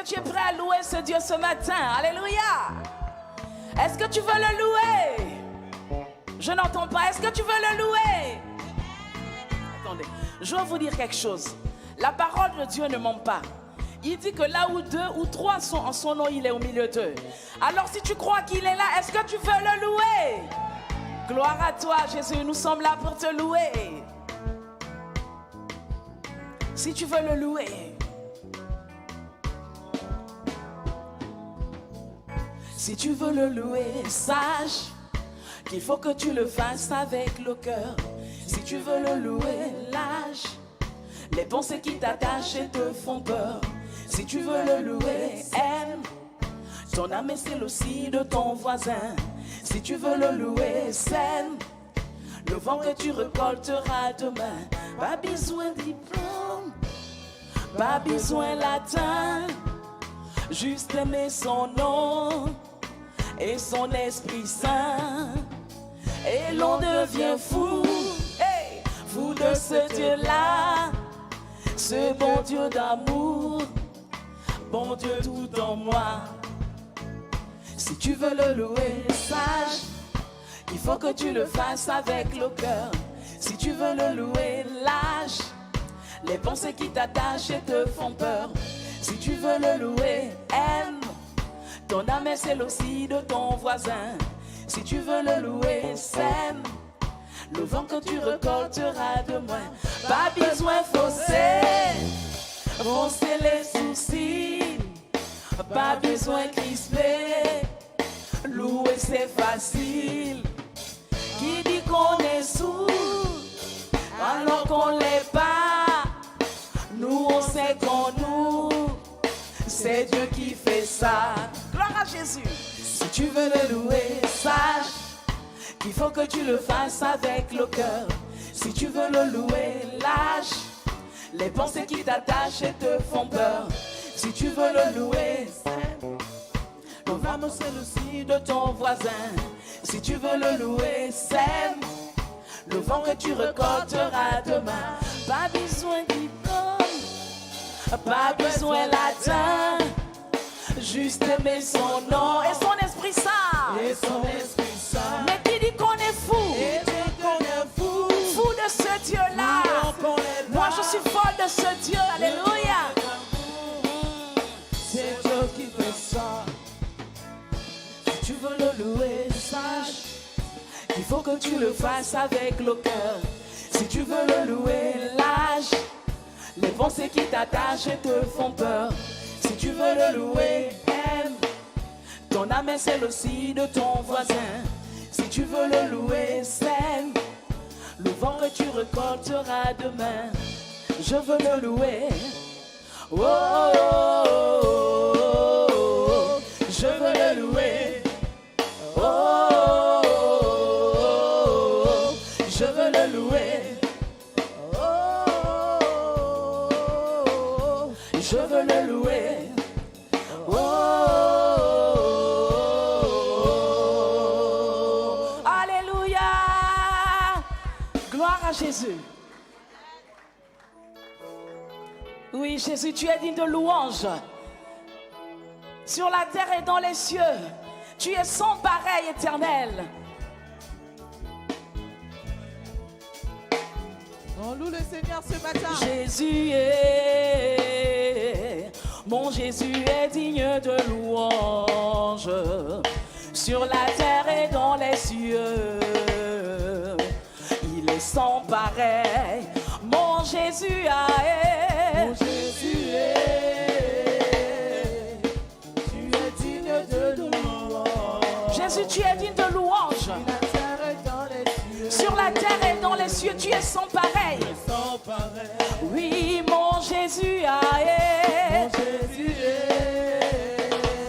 que tu es prêt à louer ce Dieu ce matin? Alléluia. Est-ce que tu veux le louer? Je n'entends pas. Est-ce que tu veux le louer? Attendez, je vais vous dire quelque chose. La parole de Dieu ne ment pas. Il dit que là où 2 ou 3 sont en son nom, il est au milieu d'eux. Alors si tu crois qu'il est là, est-ce que tu veux le louer? Gloire à toi, Jésus, nous sommes là pour te louer. Si tu veux le louer. Si tu veux le louer, sache qu'il faut que tu le fasses avec le cœur. Si tu veux le louer, lâche les pensées qui t'attachent et te font peur. Si tu veux le louer, aime ton âme et celle aussi de ton voisin. Si tu veux le louer, sème le vent que tu récolteras demain. Pas besoin de diplôme, pas besoin latin, juste aimer son nom et son Esprit Saint. Et l'on devient fou, hey, fou de ce Dieu-là, ce bon Dieu d'amour, bon Dieu tout en moi. Si tu veux le louer, sache qu'il faut que tu le fasses avec le cœur. Si tu veux le louer, lâche les pensées qui t'attachent et te font peur. Si tu veux le louer, aime ton âme et celle aussi de ton voisin. Si tu veux le louer, sème le vent que tu récolteras demain. Pas besoin fausser les sourcils. Pas besoin crisper, louer c'est facile. Qui dit qu'on est sourd alors qu'on l'est pas? Nous on sait qu'on nous, c'est Dieu qui fait ça. Gloire à Jésus. Si tu veux le louer, sache qu'il faut que tu le fasses avec le cœur. Si tu veux le louer, lâche les pensées qui t'attachent et te font peur. Si tu veux le louer, on va montrer aussi de ton voisin. Si tu veux le louer, sème le vent que tu récolteras demain. Pas besoin de diplôme, pas besoin latin, juste aimer son nom et son Esprit Saint. Et son Esprit Saint. Mais qui dit qu'on est fou? Et dit qu'on est fou. Fou de ce Dieu-là. Moi je suis folle de ce Dieu. Alléluia. C'est Dieu qui fait ça. Si tu veux le louer, sache qu'il faut que tu le fasses avec le cœur. Si tu veux le louer, lâche les pensées qui t'attachent et te font peur. Si tu veux le louer, aime ton âme et celle aussi de ton voisin. Si tu veux le louer, sème le vent que tu récolteras demain. Je veux le louer. Oh, oh, oh, oh, oh. Je veux le louer. Oh, oh, oh, oh. Je veux le louer. Oh, oh, oh. Je veux le louer. Oh, oh, oh. Alléluia. Gloire à Jésus. Oui, Jésus, tu es digne de louange. Sur la terre et dans les cieux, tu es sans pareil, Éternel. On loue le Seigneur ce matin. Jésus est, mon Jésus est digne de louange. Sur la terre et dans les cieux, il est sans pareil. Mon Jésus Mon Jésus est, tu es digne de louange. Jésus, tu es digne de louange. Sur la terre et dans les cieux, tu es sans pareil. Sans pareil. Oui, mon Jésus Mon Jésus est,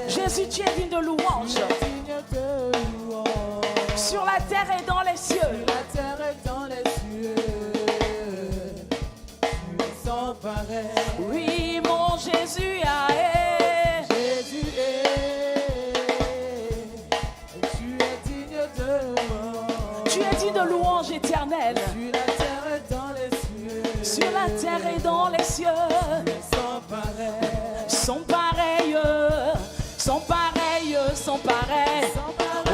Jésus, tu es digne de louange. digne de louange. Sur la terre et dans les cieux. Sur la terre et dans les cieux, tu es sans pareil. Oui, mon Jésus Jésus est, tu es digne de louange. tu es digne de louange éternelle. Sur la terre et dans les cieux, Sur la terre et dans les cieux. tu es sans pareil. Sans pareil, Sans pareil, sans pareil. Oh,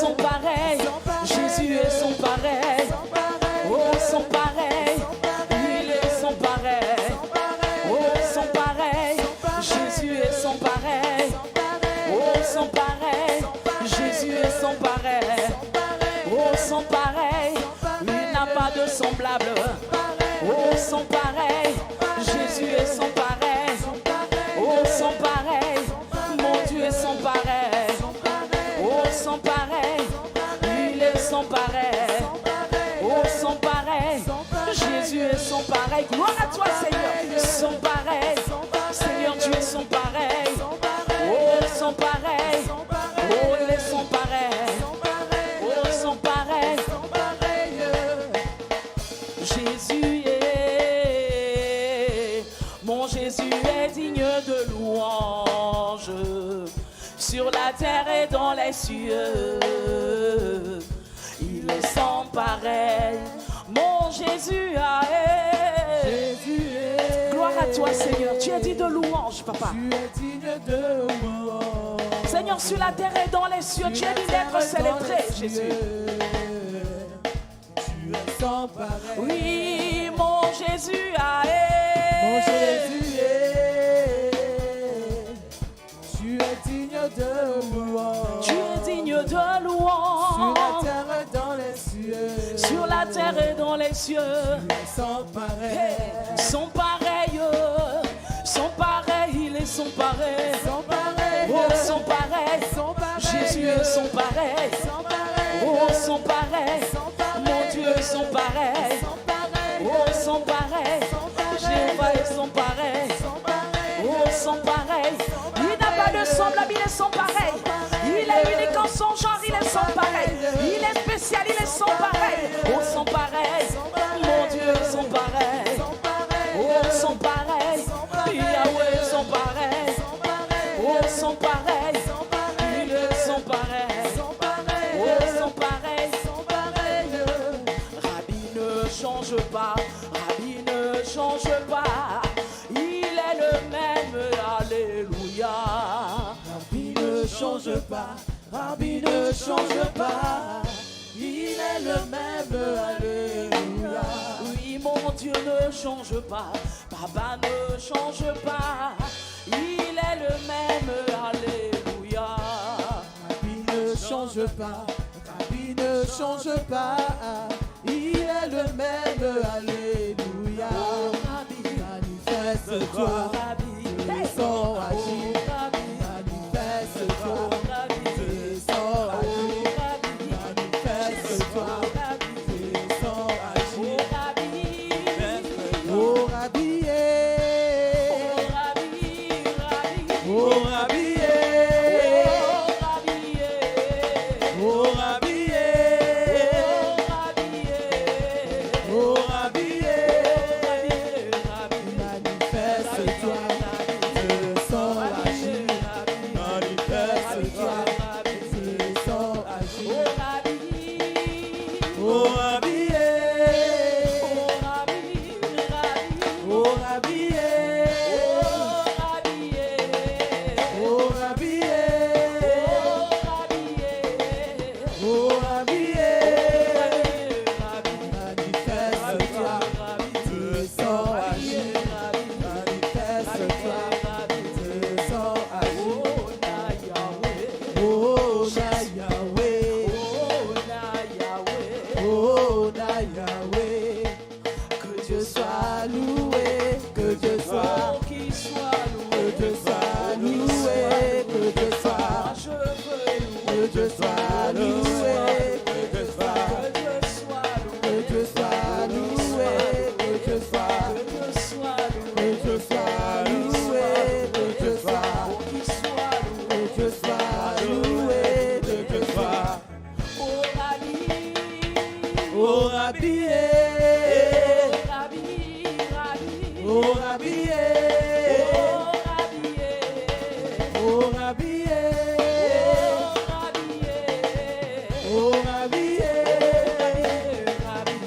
sans pareil. Jésus est sans pareil. Oh, sans pareil. Il est sans pareil. Oh, sans pareil. Jésus est sans pareil. Oh, sans pareil. Jésus est sans pareil. Oh, sans pareil. Il n'a pas de semblable. Oh, sans pareil. Jésus est sans pareil. Oh, sans pareil. Mon Dieu est sans pareil. Oh, sans pareil. Il est sans pareil. Oh, sans pareil. Jésus est sans pareil. Gloire à toi, Seigneur. Sans pareil. Seigneur, tu es sans pareil. Oh, sans pareil. Oh, il est sans pareil. Oh, sans pareil. Jésus est, mon Jésus est digne de louange sur la terre et dans les cieux. Il est sans pareil, mon Jésus est. Gloire à toi, Seigneur. Tu es digne de louange, papa. Tu es digne de louange. Seigneur, sur la terre et dans les cieux, tu es digne d'être célébré, Jésus. Tu es sans pareil. Oui, mon Jésus Mon Jésus est. Tu es digne de louange. Tu es digne de louange. Sur la terre et dans les cieux. Sur la terre et dans les cieux. Tu es sans pareil. Son pareil, son pareil, il est son pareil. Sans pareil. Oh, son pareil. Sans pareil. Jésus est son pareil. Sans pareil. Oh, son pareil. Mon Dieu est son pareil. Oh, son pareil. Jéhovah est son pareil. Oh, son pareil. Il n'a pas de semblable, il est son pareil. Il est unique en son genre, il est son pareil. Il est spécial, il est son pareil. Oh, son pareil. Mon Dieu est son pareil. Oh, son pareil. Yahweh est son pareil. Oh, son pareil. Il est son pareil. Oh, son pareil. Rabbi ne change pas. Rabbi ne change pas. Il est le même. Alléluia. Rabbi ne change pas. Rabbi ne change pas. Il est le même. Alléluia. Oui, mon Dieu ne change pas. Papa ne change pas. Il est le même. Alléluia. Rabbi ne change pas. Rabbi ne change pas. Il est le même. Alléluia. Oh, Rabbi, Manifeste-toi. oh, Rabbi, Sans agir. oh, Rabbi, Manifeste-toi. oh, Rabbi, Sans agir. oh, Rabbi, Manifeste-toi. oh, Rabbi, Sans agir. oh, Rabbi, Oh Rabbi, oh, Rabbi, Rabbi, oh Rabbi, oh, Rabbi, oh Rabbi, manifeste-toi, je sens agir, manifeste-toi, je sens agir. Oh Rabbi, oh Rabbi, oh Rabbi, oh Rabbi, manifeste-toi, je sens agir, manifeste-toi, je sens agir. Oh na Yahweh, oh na Yahweh, que Dieu soit loué, que Dieu soit, que Dieu soit loué, que Dieu soit, que Dieu soit loué, que Dieu soit, que Dieu soit loué, que Dieu soit, que Dieu soit loué, que Dieu soit, que Dieu soit loué, que Dieu soit. Oh Rabbi, oh Rabbi, oh Rabbi, oh Rabbi,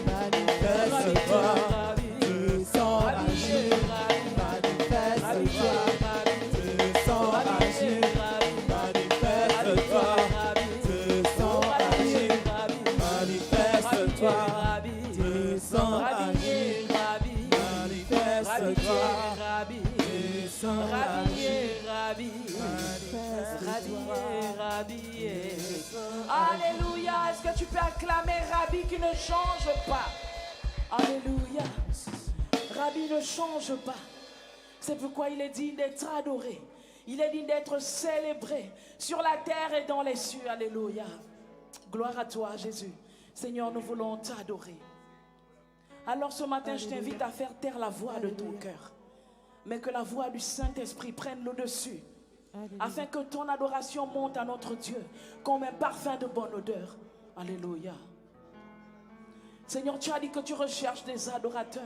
manifeste-toi, je sens agir, manifeste-toi, je sens agir, rhabillé. Alléluia. Est-ce que tu peux acclamer Rabbi qui ne change pas? Alléluia. Rabbi ne change pas. C'est pourquoi il est digne d'être adoré. Il est digne d'être célébré sur la terre et dans les cieux. Alléluia. Gloire à toi, Jésus. Seigneur, nous voulons t'adorer. Alors ce matin, je t'invite à faire taire la voix de ton cœur. Mais que la voix du Saint-Esprit prenne le dessus. Afin que ton adoration monte à notre Dieu comme un parfum de bonne odeur. Alléluia. Seigneur, tu as dit que tu recherches des adorateurs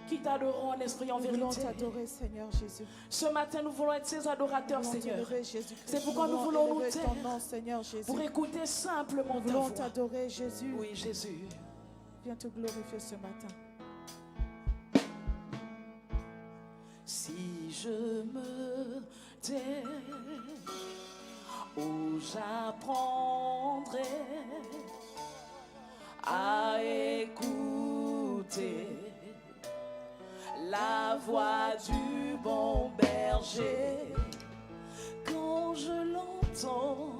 qui t'adoreront en esprit et en vérité. Nous voulons t'adorer, Seigneur Jésus. Ce matin, nous voulons être ces adorateurs, Seigneur. C'est pourquoi nous voulons nous taire Seigneur Jésus. Pour écouter simplement ta voix. Nous voulons voix. t'adorer, Jésus. Oui, Jésus. Viens te glorifier ce matin. Si je me tais, oh, j'apprendrai à écouter la voix du bon berger. Quand je l'entends,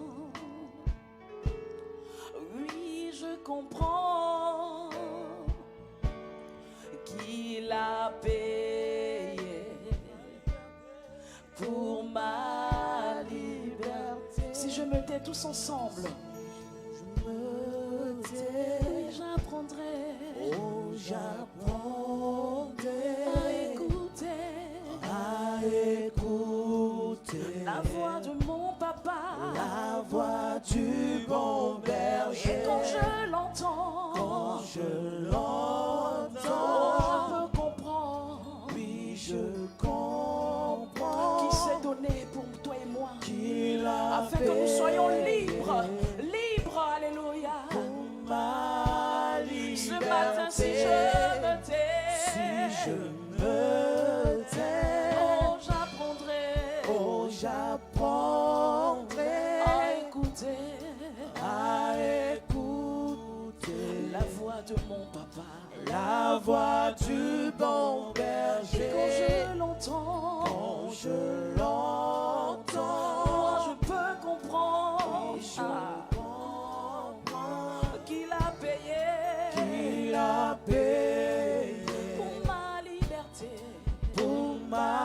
oui, je comprends qu'il a payé pour ma liberté. Si je me tais tous ensemble, Je me tais, oui, j'apprendrai, oh, j'apprendrai à écouter la voix de mon papa, la voix du bon berger. et quand je l'entends, Quand je l'entends, je peux comprendre, oui, je comprends qui s'est donné pour toi et moi, qu'il a afin que nous soyons libres, libres, alléluia. ma liberté. Ce matin, si je me tais, Si je me tais, oh, j'apprendrai, oh, j'apprendrai à écouter à écouter la voix de mon papa. la voix du bon Et berger. quand je l'entends, Quand je l'entends, moi je peux comprendre, oui, je comprends qu'il a payé qu'il a payé pour ma liberté. pour ma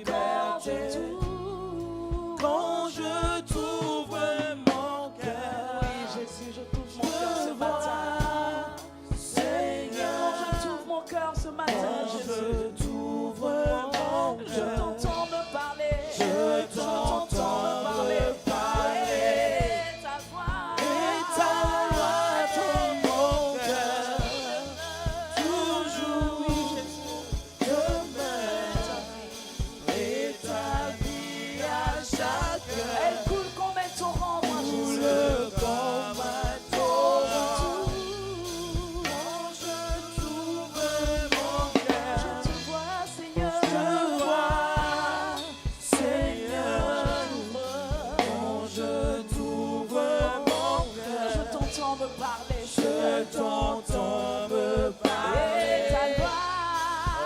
Quand je liberté. t'ouvre, Quand je t'ouvre mon cœur, oui, Jésus, je t'ouvre mon cœur ce je matin. vois, Seigneur, Quand je t'ouvre mon cœur ce matin, quand Jésus, je t'ouvre mon je cœur, t'entends me parler. je t'entends me parler. Et ta voix, Et ta loi dans mon cœur, toujours demeure. Et ta vie à chaque heure, elle coule comme un torrent, moi Jésus. coule comme un torrent. Quand je t'ouvre mon cœur, Je te vois, Seigneur. je vois, Seigneur. Quand je t'ouvre mon cœur, Je t'entends me parler, je Seigneur. t'entends me parler. Et ta loi,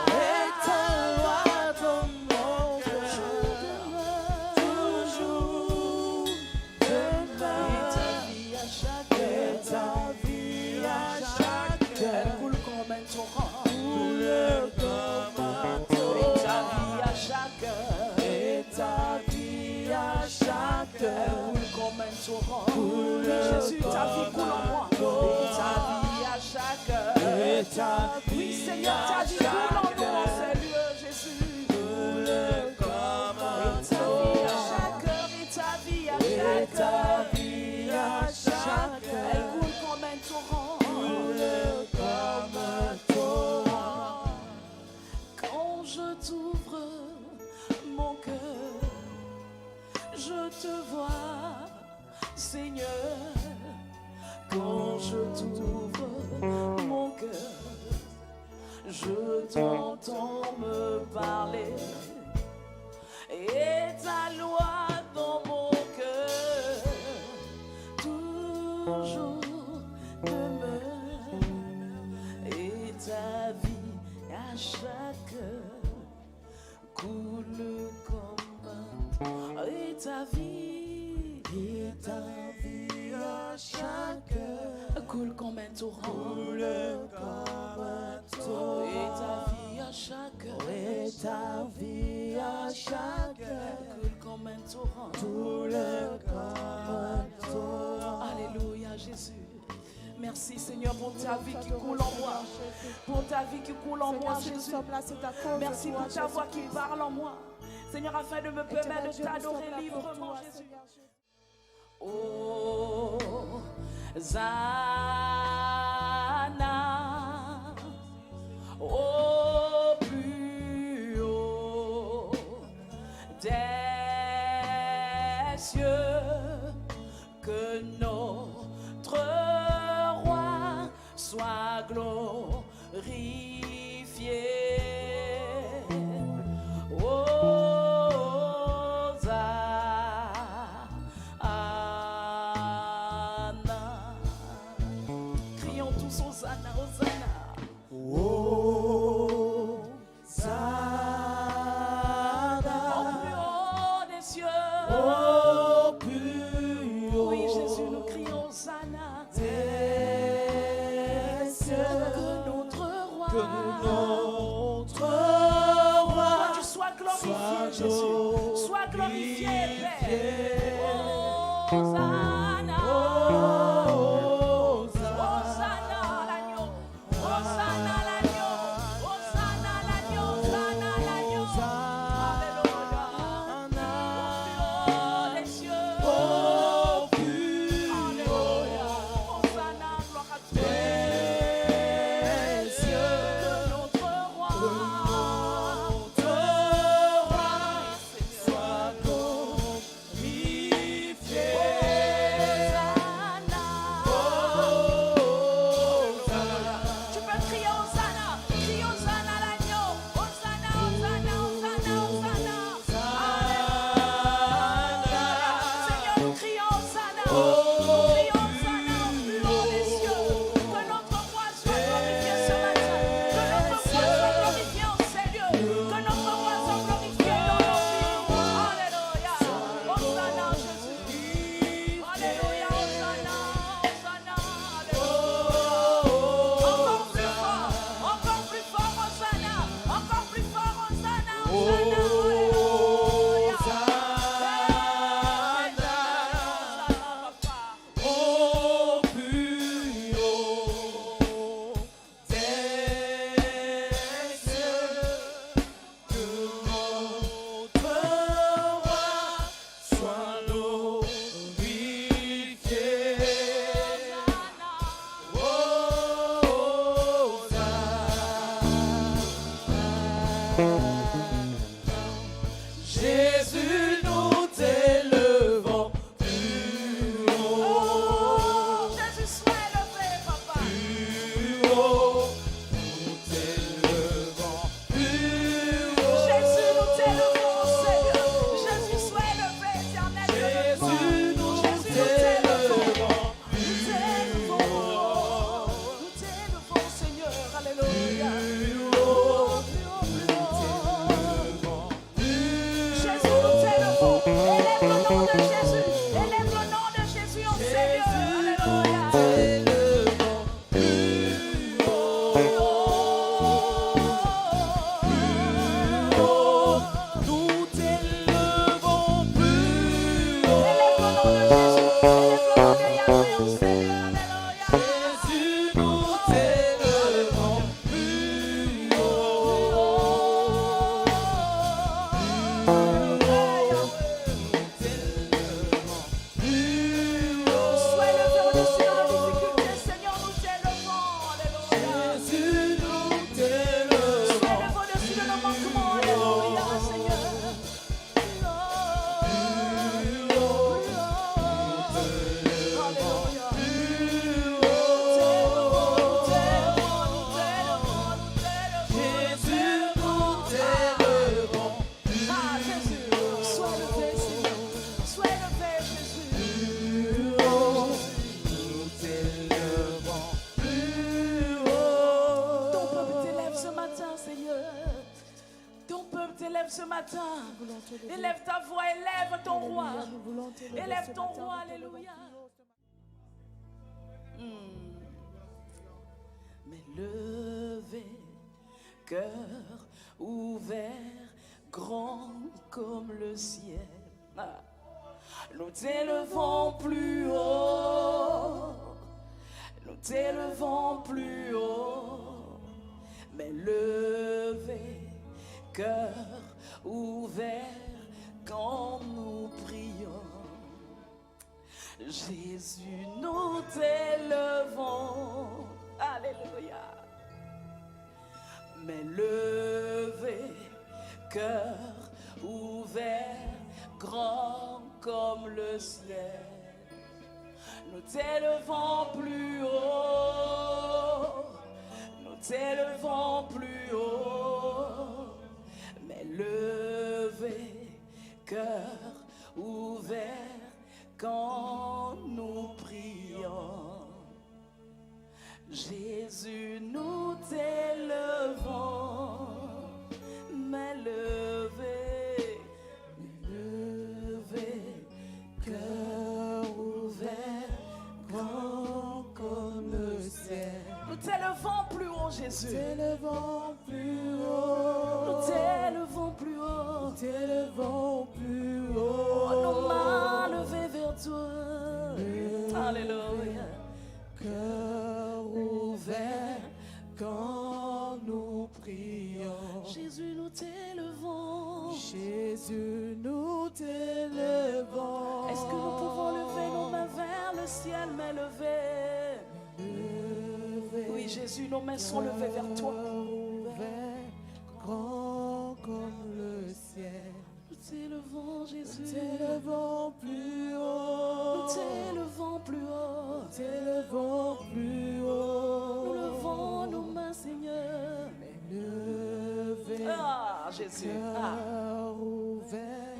Et ta loi dans mon je cœur, demeure. toujours Et ta demeure. vie à chaque Et heure, ta vie à chaque elle heure, coule comme un torrent. coule comme un Et ta torrent. vie à chaque heure, Et ta vie à chaque elle heure, coule comme un torrent. coule Jésus, ta vie coule en moi. Et ta vie à chaque heure. et ta Oui, vie Seigneur, ta à vie coule en chaque nous en heure, ces lieux, Jésus. coule comme un Ta vie à torrent. chaque heure, et ta vie à Et chaque ta heure, vie à chaque elle heure, coule comme un torrent. coule comme un torrent. Quand je t'ouvre mon cœur, je te vois, Seigneur. Quand je t'ouvre mon cœur, je t'entends me parler. Et ta loi dans mon cœur, toujours demeure. Et ta vie à chaque heure coule comme un. Et Et ta vie à chaque heure coule comme un torrent. coule comme un torrent. Et ta vie à chaque heure. Et ta vie à chaque heure Coule comme un torrent. coule comme un torrent. Alléluia Jésus. Merci Seigneur pour ta vie qui coule en moi. Pour ta vie qui coule en moi Jésus. Merci pour ta voix qui parle en moi. Seigneur, afin de me permettre de t'adorer librement Jésus. Oh, Zana, au plus haut des cieux, que notre roi soit glorifié. Crions tous Hosanna, Hosanna. Au plus haut des cieux. Oui, Jésus, nous crions Hosanna. Que notre roi, tu sois glorifié, Jésus. Sois glorifié, Père. Hosanna. Hosanna l'agneau. Hosanna l'agneau. Hosanna l'agneau. Hosanna l'agneau. Alléluia. Au plus haut des cieux. Alléluia. Hosanna, gloire à toi. Que notre roi soit glorifié. Hosanna. Tu peux crier Hosanna. Crie Hosanna à l'agneau. Hosanna, Hosanna, Hosanna, Hosanna. Alléluia. Seigneur, nous crions Hosanna. Nous crions Hosanna au plus haut des cieux. Que notre roi soit glorifié ce matin. Que notre roi soit glorifié en ces lieux. Que notre roi soit glorifié dans nos vies. Alléluia. Hosanna, Jésus. Alléluia, Hosanna, Hosanna, Alléluia. Encore plus fort, Hosanna. Encore plus fort, Hosanna, Hosanna, Alléluia. Hosanna, papa. Au plus haut des cieux, que notre roi soit glorifié. Jésus, nous t'élevons plus haut. Oh, Jésus, sois élevé, papa. Plus haut, nous t'élevons plus haut. Jésus, nous t'élevons, Seigneur. Jésus, sois élevé, éternel. Jésus, nous Jésus, t'élevons nous t'élevons, Seigneur. Alléluia. plus haut. Jésus, nous t'élevons. Élève le nom de Jésus. Élève le nom de Jésus en ces lieux. Alléluia. T'élevons plus haut. Nous t'élevons plus haut. Élève le nom de Jésus. Élève le nom de Yahweh en ces lieux. Alléluia. Jésus, nous t'élevons plus Sois élevé au-dessus de la difficulté, Seigneur, nous t'élevons. Alléluia. Jésus, nous t'élevons. Sois élevé au-dessus de nos manquements. Alléluia, Seigneur. matin. Élève ta voix, élève ton roi. Élève ton roi, alléluia. Mais levez, cœur ouvert, grand comme le ciel. Nous t'élevons plus haut. Nous t'élevons plus haut. Mais levez, cœur ouvert, quand nous prions. Jésus, nous t'élevons. Alléluia. Mais levez, cœur ouvert, grand comme le ciel. Nous t'élevons plus haut. Nous t'élevons plus haut. Mais levez, cœur ouvert, quand nous prions. Jésus, nous t'élevons. Mais levez, cœur ouvert, grand comme le ciel. Nous t'élevons plus haut, Jésus. T'élevons plus haut. Nous t'élevons plus haut. T'élevons plus haut. Oh, nos mains levées vers toi. Alléluia. Cœur ouvert quand nous prions. Jésus, nous t'élevons. Jésus, nous t'élevons. Est-ce que nous pouvons lever nos mains vers le ciel, mais lever? Oui, Jésus, nos mains sont levées vers toi. Ouvert, grand comme le ciel. Nous t'élevons, Jésus. Nous t'élevons plus haut. Nous t'élevons plus haut. Nous t'élevons plus haut. Nous levons nos mains, Seigneur. Levé, Ah, Jésus. cœur ouvert,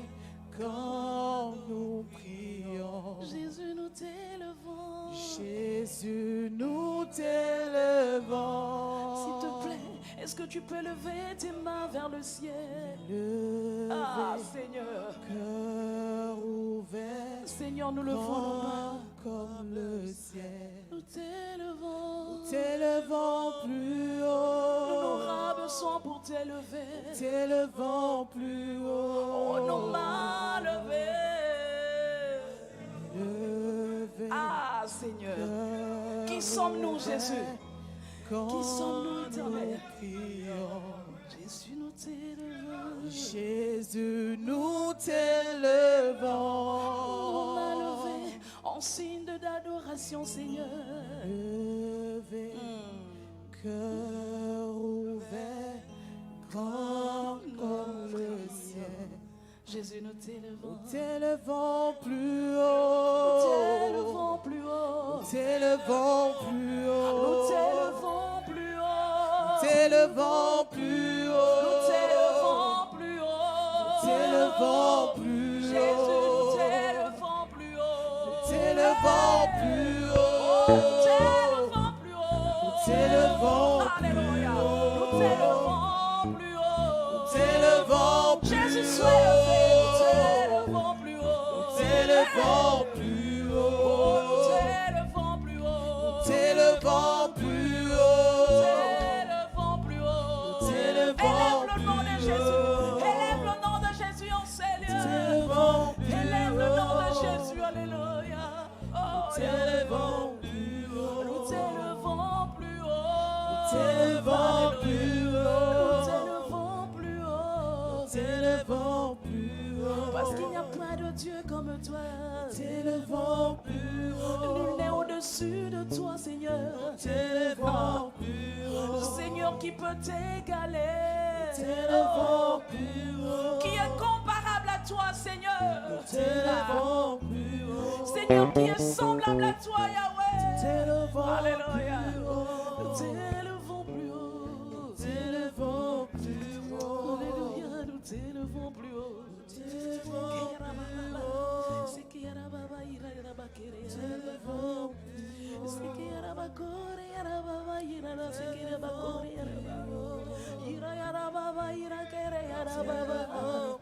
quand nous prions. Jésus, nous t'élevons. Jésus, nous t'élevons. S'il te plaît, est-ce que tu peux lever tes mains vers le ciel? Levé, Ah, Seigneur. cœur ouvert, Seigneur, nous levons nos mains. comme le ciel. Nous t'élevons. T'élevons plus Nous haut. nous rabaissons pour t'élever. T'élevons plus haut. Oh, nos mains levées. Levé, Ah, Seigneur. cœur Qui sommes-nous, Jésus? quand Qui sommes-nous, Éternel? nous prions. Jésus, nous t'élevons. Jésus, nous Nos t'élevons. mains levées en signe d'adoration, Seigneur. Levé, cœur ouvert, grand comme le ciel. Jésus, nous t'élevons. Nous t'élevons plus Nous haut. t'élevons plus haut. Nous t'élevons plus haut. Nous t'élevons plus haut. T'élevons plus haut. Nous t'élevons plus haut. T'élevons plus haut. Jésus, nous t'élevons plus haut. T'élevons plus haut. Nous t'élevons plus haut. T'élevons Alléluia. plus haut. Nous t'élevons plus haut. T'élevons plus Jésus, haut. sois élevé. Nous t'élevons plus haut. T'élevons plus Oh, haut. nous t'élevons plus haut. T'élevons plus haut. T'élevons plus haut. T'élevons Élève le nom de plus Jésus. haut. Élève le nom de Jésus en ces lieux. T'élevons plus Élève le nom de haut. Jésus. Alléluia. Oh, T'élevons plus haut. nous t'élevons plus haut. T'élevons plus Nous haut. t'élevons plus haut. T'élevons plus haut. Parce qu'il n'y a pas de Dieu comme toi. T'élevons plus haut. Nul n'est au-dessus de toi, Seigneur. T'élevons plus haut. Seigneur, qui peut t'égaler? T'élevons plus haut. Qui est comparable à toi, Seigneur? T'élevons plus haut. Seigneur, qui est semblable à toi, Yahweh? T'élevons Alléluia. plus haut. Nous t'élevons plus haut. T'élevons plus haut. Alléluia, nous t'élevons plus haut. T'élevons plus haut.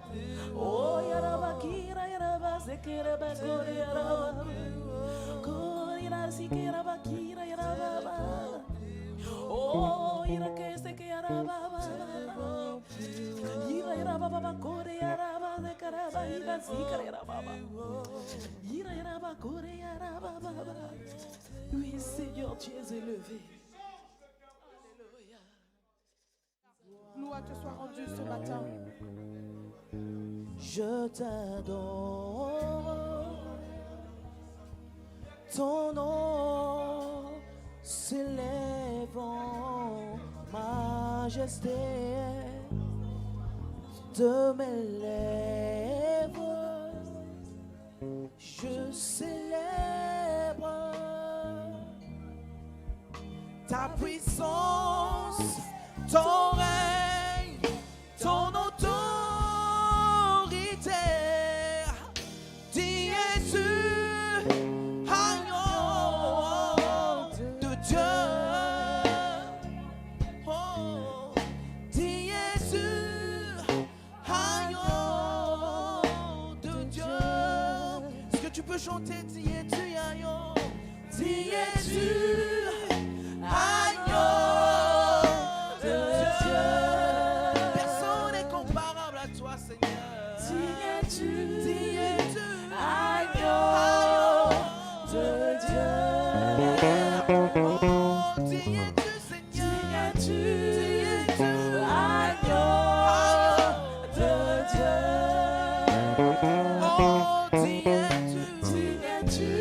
Oh, ira que se que araba, ira baba kore araba de caraba ira si caraba baba, ira baba kore araba baba. Oui, Seigneur, tu es élevé. Alléluia. Louange te soit rendue ce matin. Je t'adore, ton nom s'élève en majesté de mes lèvres, je célèbre ta puissance, ton règne, ton autorité. Qui es-tu, agneau de Dieu? Oh, qui es-tu, agneau de Dieu? Est-ce que tu peux chanter? Qui es-tu, agneau? Qui es-tu, agneau de Dieu? Personne n'est comparable à toi, Seigneur. Qui es-tu, agneau de Dieu? Oh, qui es-tu, Seigneur? Qui es-tu, agneau de Dieu? Oh, qui es-tu,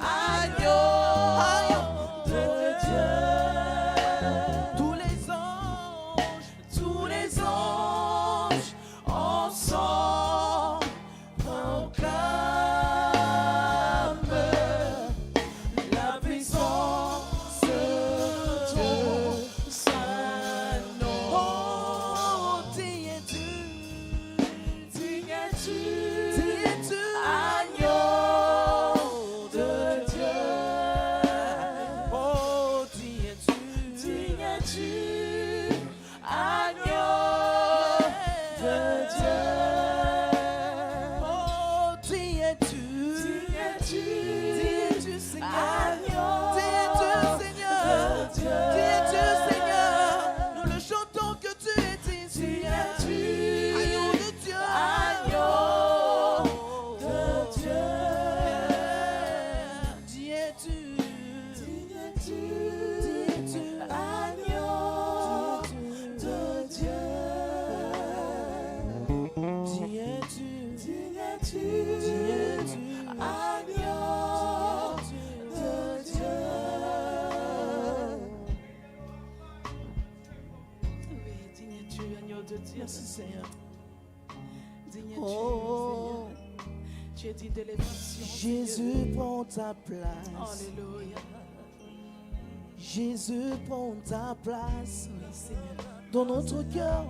agneau de Dieu? Tous les anges ensemble proclament la puissance de ton saint nom. Oh, qui es-tu, agneau de Dieu? Oh, qui es-tu, agneau de Dieu? Oh, qui es-tu, Seigneur? Qui es-tu, Seigneur? Qui es-tu, Seigneur? Nous le chantons que tu es ici, agneau de Dieu, agneau de Dieu. Qui es-tu, agneau de Dieu? Qui es-tu, agneau de Dieu? Oui, digne es-tu, agneau de Dieu. Merci, Seigneur. Digne es-tu, Oh. Seigneur. Tu es digne d'élévation. Jésus prend ta place. Alléluia. Jésus prend ta place. Oui, Seigneur. Dans notre cœur,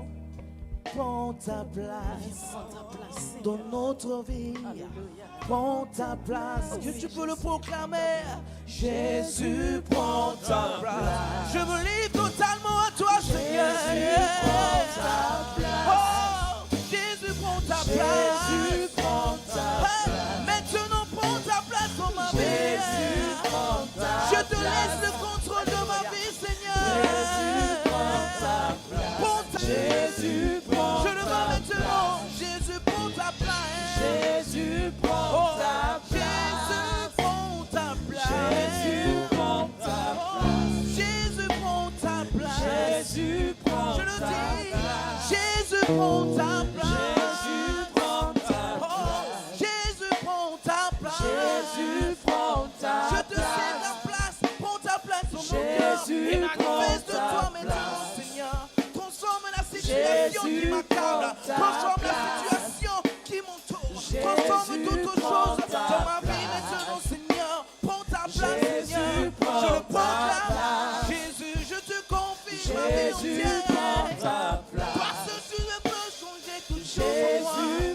prends ta place. Prends ta place, Seigneur. Dans notre vie, Alléluia. prends ta place. Que tu peux le proclamer. Jésus prend ta place. Je me livre totalement à toi, Seigneur. Jésus prend ta place. Oh, Jésus prend ta place. Jésus prend ta Hey, maintenant prends ta place dans ma vie. Jésus prend ta Je te place. laisse le contrôle de ma vie, Seigneur. Jésus prend ta place. Prends ta- Jésus prend Je le vois ta maintenant. Jésus prend ta place. Jésus prend Oh, ta Jésus place. prend ta place. Jésus prend ta Oh, place. Jésus prend ta place. Jésus prend Je le ta dis. place. Jésus prend ta place. Jésus prend ta Oh, place. Jésus prend ta place. Jésus prend ta Je te cède la place. Prends ta place dans mon cœur. Jésus Et manifeste de prend toi ta maintenant, place. Seigneur. Transforme la situation qui Jésus m'accable. prend ta Transforme la place. situation qui m'entoure. Jésus Transforme toute prend chose ta dans ma vie place. maintenant, Seigneur. Prends ta place, Jésus Seigneur. prend Je le ta proclame. place. Jésus, je te confie ma vie Jésus entière. prend ta place. Parce que tu ne peux changer toute chose en Jésus moi.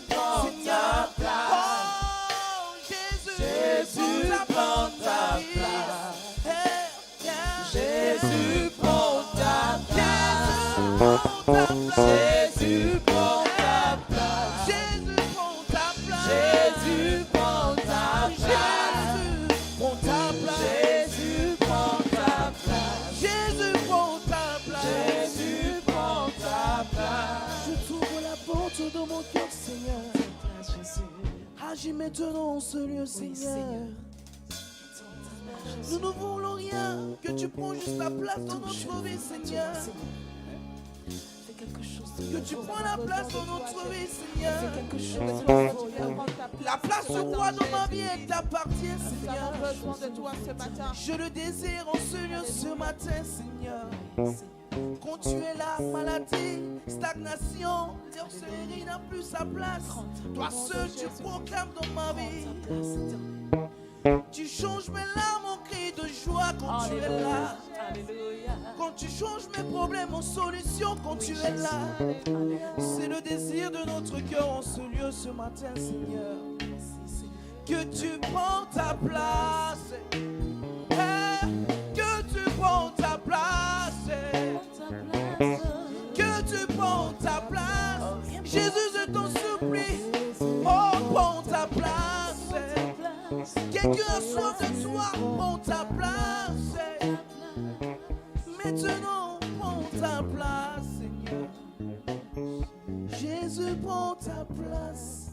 prend Seigneur. ta place. Oh, Jésus, Jésus prend prend ta vie. place. Hey, yeah. Jésus prend ta place. Jésus prend ta place. Jésus prend ta place. Jésus Agis maintenant en ce lieu, Seigneur. Nous ne voulons rien, que tu prends juste la place dans notre vie, Seigneur. Que tu prends la place dans notre vie, Seigneur. La place du roi dans ma vie, elle t'appartient, Seigneur. Je le désire en ce lieu ce matin, Seigneur. Quand tu es là, maladie, stagnation, sorcellerie n'a plus sa place. Toi seul, tu proclames dans ma vie. Tu changes mes larmes en cris de joie quand tu es là. Quand tu changes mes problèmes en solution quand tu es là. C'est le désir de notre cœur en ce lieu ce matin, Seigneur. Que tu prends ta place. Que tu prends ta place. Que tu prends ta place. Jésus, je t'en supplie. Oh, prends ta place. Quelqu'un a soif de toi, prends ta place. Maintenant, prends ta place, Seigneur. Jésus, prends ta place.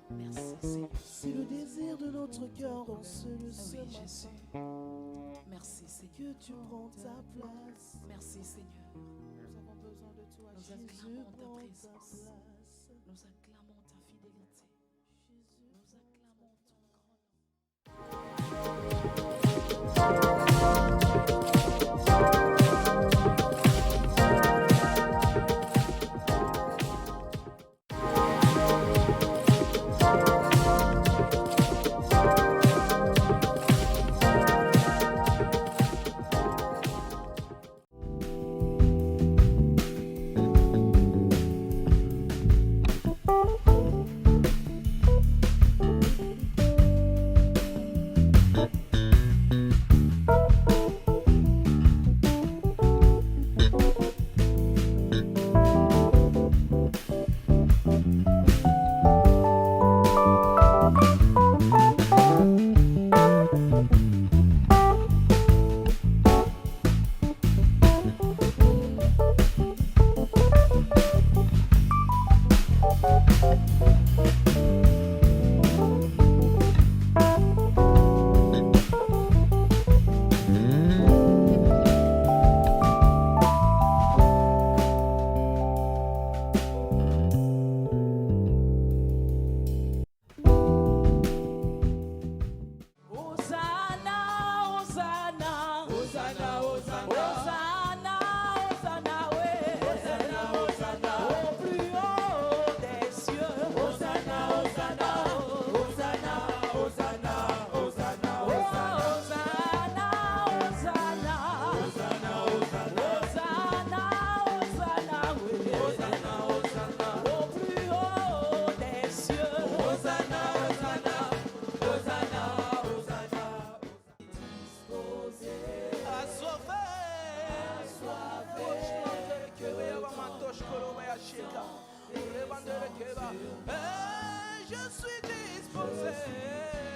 Merci, Seigneur. C'est le désir de notre cœur en ce lieu. Oui, Jésus. Merci, Seigneur. Que tu prends ta place. Merci, Seigneur. Nous avons besoin de toi, Nous Jésus. acclamons ta Prends ta présence. place. Nous acclamons ta fidélité. Nous acclamons ton grand nom. Je suis disposé.